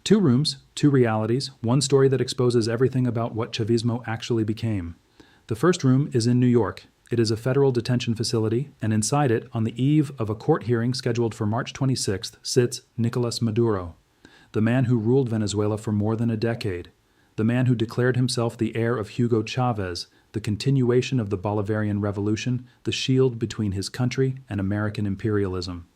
Two rooms, two realities, one story that exposes everything about what Chavismo actually became. The first room is in New York. It is a federal detention facility, and inside it, on the eve of a court hearing scheduled for March 26th, sits Nicolás Maduro, the man who ruled Venezuela for more than a decade, the man who declared himself the heir of Hugo Chávez, the continuation of the Bolivarian Revolution, the shield between his country and American imperialism.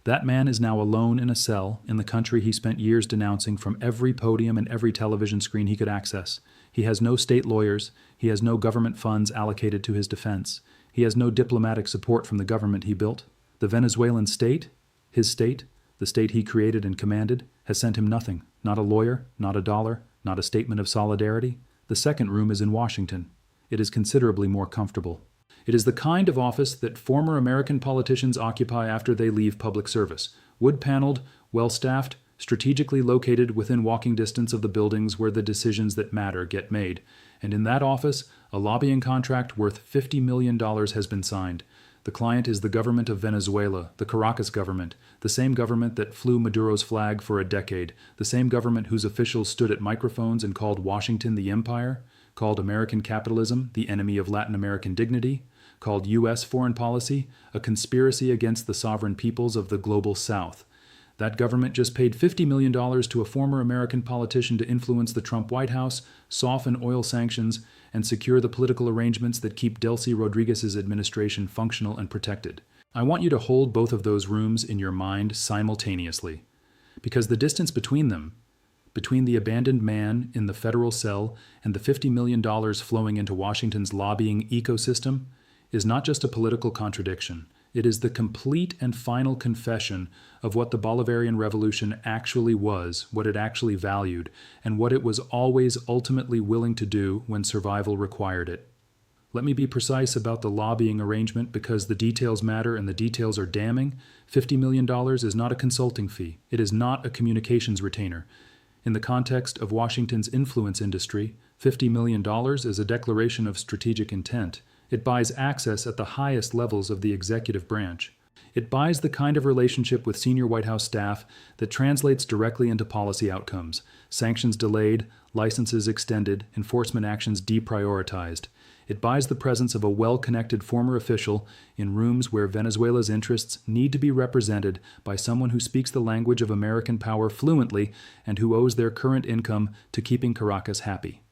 That man is now alone in a cell in the country he spent years denouncing from every podium and every television screen he could access. He has no state lawyers. He has no government funds allocated to his defense. He has no diplomatic support from the government he built. The Venezuelan state, his state, the state he created and commanded, has sent him nothing. Not a lawyer, not a dollar, not a statement of solidarity. The second room is in Washington. It is considerably more comfortable. It is the kind of office that former American politicians occupy after they leave public service. Wood-paneled, well-staffed, strategically located within walking distance of the buildings where the decisions that matter get made. And in that office, a lobbying contract worth $50 million has been signed. The client is the government of Venezuela, the Caracas government, the same government that flew Maduro's flag for a decade, the same government whose officials stood at microphones and called Washington the empire, called American capitalism the enemy of Latin American dignity, called U.S. foreign policy a conspiracy against the sovereign peoples of the global South. That government just paid $50 million to a former American politician to influence the Trump White House, soften oil sanctions, and secure the political arrangements that keep Delcy Rodriguez's administration functional and protected. I want you to hold both of those rooms in your mind simultaneously, because the distance between them, between the abandoned man in the federal cell and the $50 million flowing into Washington's lobbying ecosystem, is not just a political contradiction. It is the complete and final confession of what the Bolivarian Revolution actually was, what it actually valued, and what it was always ultimately willing to do when survival required it. Let me be precise about the lobbying arrangement because the details matter and the details are damning. $50 million is not a consulting fee. It is not a communications retainer. In the context of Washington's influence industry, $50 million is a declaration of strategic intent. It buys access at the highest levels of the executive branch. It buys the kind of relationship with senior White House staff that translates directly into policy outcomes: sanctions delayed, licenses extended, enforcement actions deprioritized. It buys the presence of a well-connected former official in rooms where Venezuela's interests need to be represented by someone who speaks the language of American power fluently and who owes their current income to keeping Caracas happy.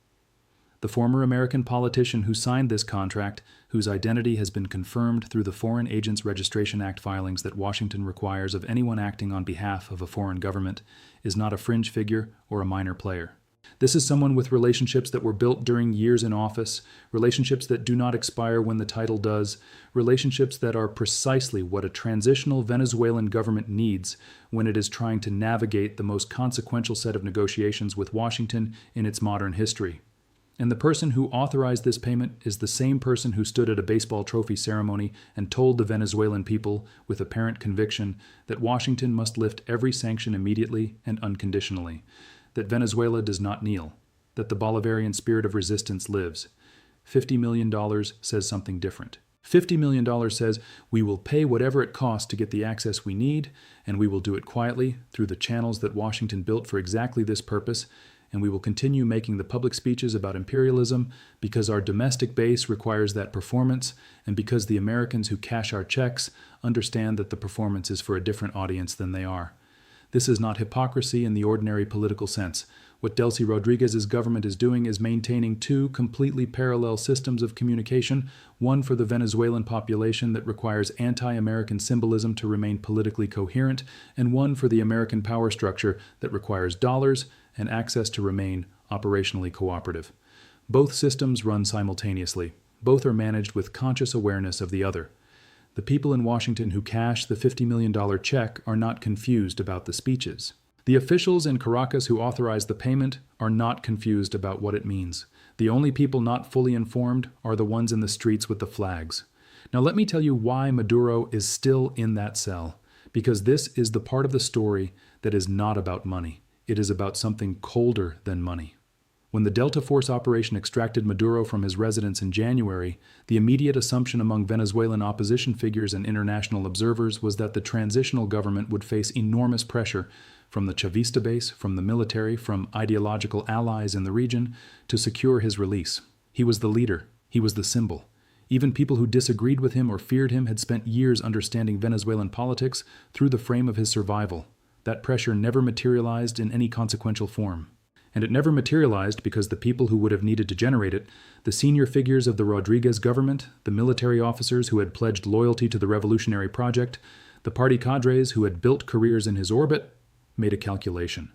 The former American politician who signed this contract, whose identity has been confirmed through the Foreign Agents Registration Act filings that Washington requires of anyone acting on behalf of a foreign government, is not a fringe figure or a minor player. This is someone with relationships that were built during years in office, relationships that do not expire when the title does, relationships that are precisely what a transitional Venezuelan government needs when it is trying to navigate the most consequential set of negotiations with Washington in its modern history. And the person who authorized this payment is the same person who stood at a baseball trophy ceremony and told the Venezuelan people with apparent conviction that Washington must lift every sanction immediately and unconditionally, that Venezuela does not kneel, that the Bolivarian spirit of resistance lives. $50 million says something different. $50 million says we will pay whatever it costs to get the access we need, and we will do it quietly through the channels that Washington built for exactly this purpose, and we will continue making the public speeches about imperialism because our domestic base requires that performance and because the Americans who cash our checks understand that the performance is for a different audience than they are. This is not hypocrisy in the ordinary political sense. What Delcy Rodriguez's government is doing is maintaining two completely parallel systems of communication, one for the Venezuelan population that requires anti-American symbolism to remain politically coherent, and one for the American power structure that requires dollars and access to remain operationally cooperative. Both systems run simultaneously. Both are managed with conscious awareness of the other. The people in Washington who cash the $50 million check are not confused about the speeches. The officials in Caracas who authorize the payment are not confused about what it means. The only people not fully informed are the ones in the streets with the flags. Now let me tell you why Maduro is still in that cell, because this is the part of the story that is not about money. It is about something colder than money. When the Delta Force operation extracted Maduro from his residence in January, the immediate assumption among Venezuelan opposition figures and international observers was that the transitional government would face enormous pressure from the Chavista base, from the military, from ideological allies in the region to secure his release. He was the leader. He was the symbol. Even people who disagreed with him or feared him had spent years understanding Venezuelan politics through the frame of his survival. That pressure never materialized in any consequential form. And it never materialized because the people who would have needed to generate it, the senior figures of the Rodriguez government, the military officers who had pledged loyalty to the revolutionary project, the party cadres who had built careers in his orbit, made a calculation.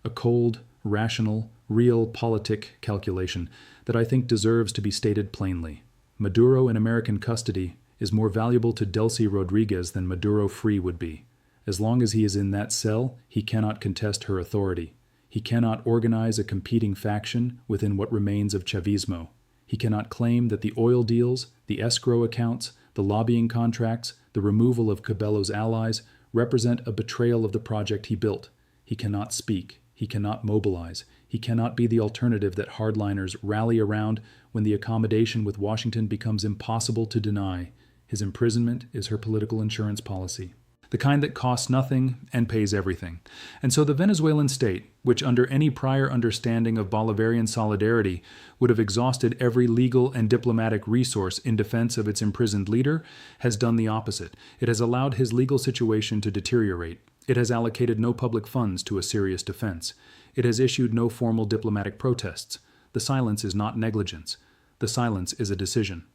A cold, rational, realpolitik calculation that I think deserves to be stated plainly. Maduro in American custody is more valuable to Delcy Rodriguez than Maduro free would be. As long as he is in that cell, he cannot contest her authority. He cannot organize a competing faction within what remains of Chavismo. He cannot claim that the oil deals, the escrow accounts, the lobbying contracts, the removal of Cabello's allies represent a betrayal of the project he built. He cannot speak. He cannot mobilize. He cannot be the alternative that hardliners rally around when the accommodation with Washington becomes impossible to deny. His imprisonment is her political insurance policy, the kind that costs nothing and pays everything. And so the Venezuelan state, which under any prior understanding of Bolivarian solidarity would have exhausted every legal and diplomatic resource in defense of its imprisoned leader, has done the opposite. It has allowed his legal situation to deteriorate. It has allocated no public funds to a serious defense. It has issued no formal diplomatic protests. The silence is not negligence. The silence is a decision.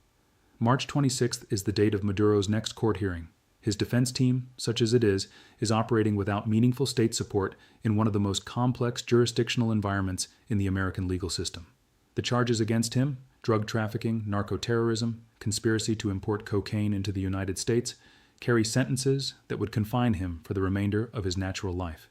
March 26th is the date of Maduro's next court hearing. His defense team, such as it is operating without meaningful state support in one of the most complex jurisdictional environments in the American legal system. The charges against him, drug trafficking, narcoterrorism, conspiracy to import cocaine into the United States, carry sentences that would confine him for the remainder of his natural life.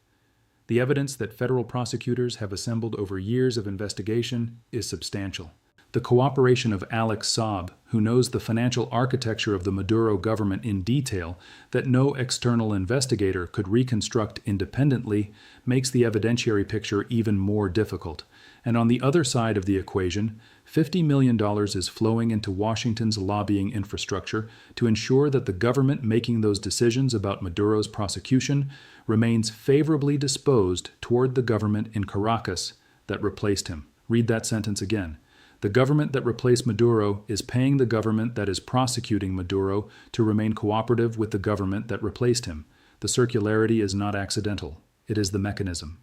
The evidence that federal prosecutors have assembled over years of investigation is substantial. The cooperation of Alex Saab, who knows the financial architecture of the Maduro government in detail that no external investigator could reconstruct independently, makes the evidentiary picture even more difficult. And on the other side of the equation, $50 million is flowing into Washington's lobbying infrastructure to ensure that the government making those decisions about Maduro's prosecution remains favorably disposed toward the government in Caracas that replaced him. Read that sentence again. The government that replaced Maduro is paying the government that is prosecuting Maduro to remain cooperative with the government that replaced him. The circularity is not accidental. It is the mechanism.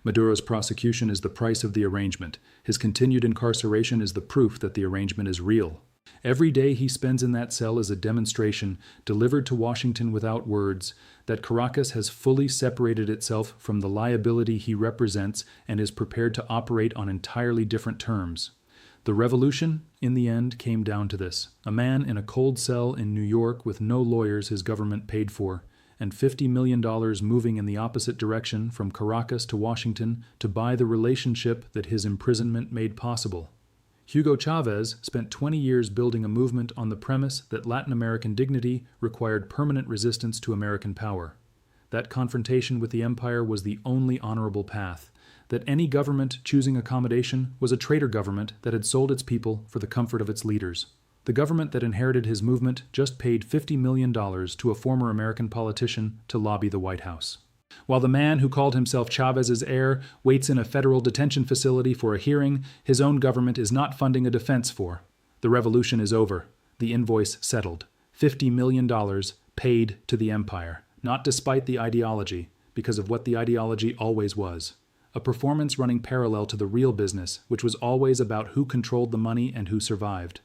Maduro's prosecution is the price of the arrangement. His continued incarceration is the proof that the arrangement is real. Every day he spends in that cell is a demonstration, delivered to Washington without words, that Caracas has fully separated itself from the liability he represents and is prepared to operate on entirely different terms. The revolution, in the end, came down to this. A man in a cold cell in New York with no lawyers his government paid for, and $50 million moving in the opposite direction from Caracas to Washington to buy the relationship that his imprisonment made possible. Hugo Chávez spent 20 years building a movement on the premise that Latin American dignity required permanent resistance to American power. That confrontation with the empire was the only honorable path. That any government choosing accommodation was a traitor government that had sold its people for the comfort of its leaders. The government that inherited his movement just paid $50 million to a former American politician to lobby the White House. While the man who called himself Chávez's heir waits in a federal detention facility for a hearing his own government is not funding a defense for. The revolution is over. The invoice settled. $50 million paid to the empire, not despite the ideology, because of what the ideology always was. A performance running parallel to the real business, which was always about who controlled the money and who survived.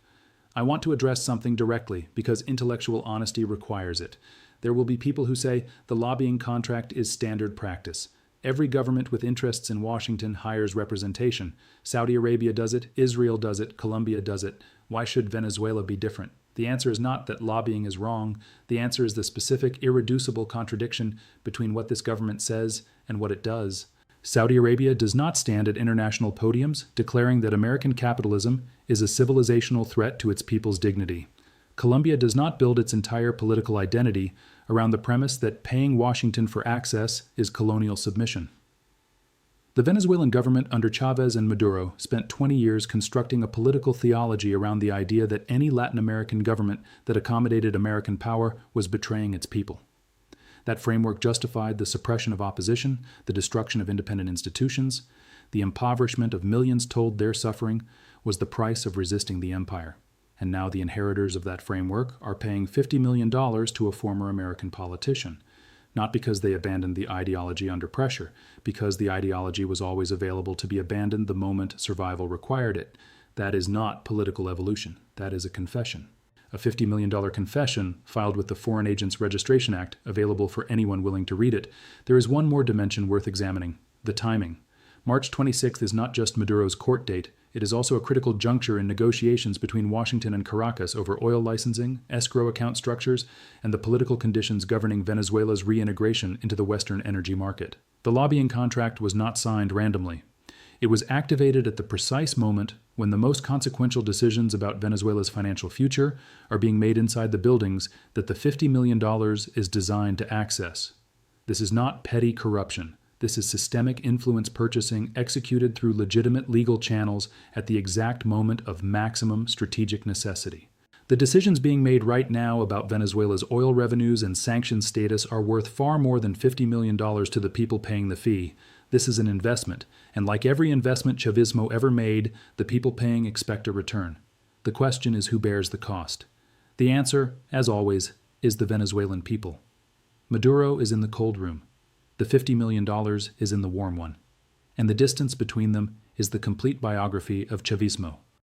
I want to address something directly because intellectual honesty requires it. There will be people who say the lobbying contract is standard practice. Every government with interests in Washington hires representation. Saudi Arabia does it, Israel does it, Colombia does it. Why should Venezuela be different? The answer is not that lobbying is wrong. The answer is the specific, irreducible contradiction between what this government says and what it does. Saudi Arabia does not stand at international podiums declaring that American capitalism is a civilizational threat to its people's dignity. Colombia does not build its entire political identity around the premise that paying Washington for access is colonial submission. The Venezuelan government under Chávez and Maduro spent 20 years constructing a political theology around the idea that any Latin American government that accommodated American power was betraying its people. That framework justified the suppression of opposition, the destruction of independent institutions, the impoverishment of millions told their suffering was the price of resisting the empire. And now the inheritors of that framework are paying $50 million to a former American politician. Not because they abandoned the ideology under pressure, because the ideology was always available to be abandoned the moment survival required it. That is not political evolution. That is a confession. A $50 million confession filed with the Foreign Agents Registration Act, available for anyone willing to read it. There is one more dimension worth examining: the timing. March 26th is not just Maduro's court date. It is also a critical juncture in negotiations between Washington and Caracas over oil licensing, escrow account structures, and the political conditions governing Venezuela's reintegration into the Western energy market. The lobbying contract was not signed randomly. It was activated at the precise moment when the most consequential decisions about Venezuela's financial future are being made inside the buildings that the $50 million is designed to access. This is not petty corruption. This is systemic influence purchasing executed through legitimate legal channels at the exact moment of maximum strategic necessity. The decisions being made right now about Venezuela's oil revenues and sanctions status are worth far more than $50 million to the people paying the fee. This is an investment, and like every investment Chavismo ever made, the people paying expect a return. The question is who bears the cost. The answer, as always, is the Venezuelan people. Maduro is in the cold room. The $50 million is in the warm one. And the distance between them is the complete biography of Chavismo.